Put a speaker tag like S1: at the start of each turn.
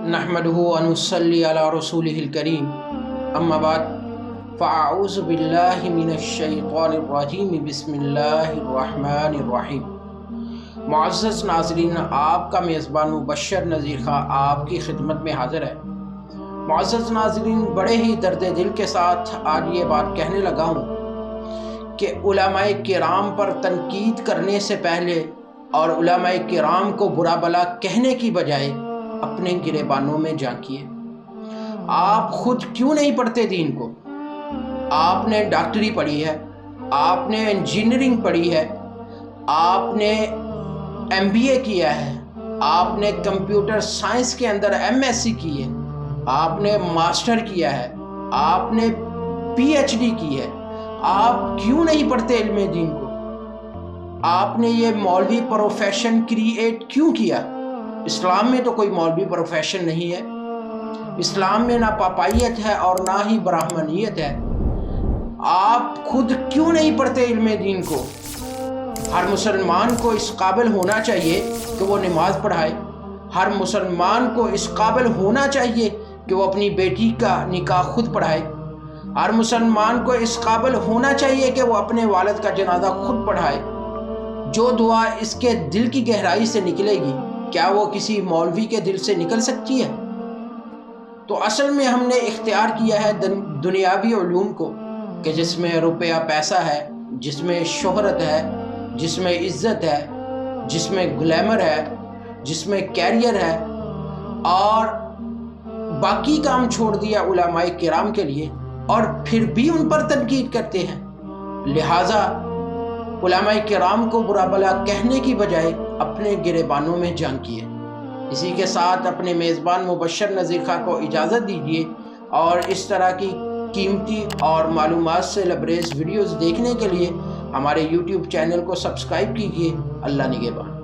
S1: नहमदुहु व नुसल्ली अला रसूलिहिल करीम अम्मा बाद फ़अऊज़ु बिल्लाहि मिनश शैतानिर रजीम बिस्मिल्लाहिर रहमानिर रहीम। मुअज़्ज़ज़ नाज़रीन, आपका मेज़बान मुबश्शिर नज़ीर खां आपकी खिदमत में हाज़िर है। मुअज़्ज़ज़ नाज़रीन, बड़े ही दर्द दिल के साथ आज ये बात कहने लगा हूँ कि उलमाए किराम पर तनकीद करने से पहले और उलमाए किराम को बुरा भला कहने की बजाय अपने गिरेबानों में झांकिए। आप खुद क्यों नहीं पढ़ते दीन को? आपने डॉक्टरी पढ़ी है, आपने इंजीनियरिंग पढ़ी है, आपने MBA किया है, आपने कंप्यूटर साइंस के अंदर MSc की है, आपने मास्टर किया है, आपने PhD की है। आप क्यों नहीं पढ़ते इल्म दीन को? आपने ये मौलवी प्रोफेशन क्रिएट क्यों किया? इस्लाम में तो कोई मौलवी प्रोफेशन नहीं है। इस्लाम में ना पापाइयत है और ना ही ब्राह्मणियत है। आप खुद क्यों नहीं पढ़ते इल्म दीन को? हर मुसलमान को इस काबिल होना चाहिए कि वो नमाज पढ़ाए। हर मुसलमान को इस काबिल होना चाहिए कि वो अपनी बेटी का निकाह खुद पढ़ाए। हर मुसलमान को इस काबिल होना चाहिए कि वो अपने वालिद का जनाजा खुद पढ़ाए। जो दुआ इसके दिल की गहराई से निकलेगी, क्या वो किसी मौलवी के दिल से निकल सकती है? तो असल में हमने इख्तियार किया है दुनियावी उलूम को कि जिसमें रुपया पैसा है, जिसमें शोहरत है, जिसमें इज्जत है, जिसमें ग्लैमर है, जिसमें कैरियर है, और बाकी काम छोड़ दिया उलमाए किराम के लिए, और फिर भी उन पर तनकीद करते हैं। लिहाजा उलमाए किराम को बुरा भला कहने की बजाय अपने गिरेबानों में झांकिए। इसी के साथ अपने मेज़बान मुबश्शिर नज़ीर खां को इजाज़त दीजिए, और इस तरह की कीमती और मालूमात से लबरेज़ वीडियोज़ देखने के लिए हमारे YouTube चैनल को सब्सक्राइब कीजिए। अल्लाह निगहबान।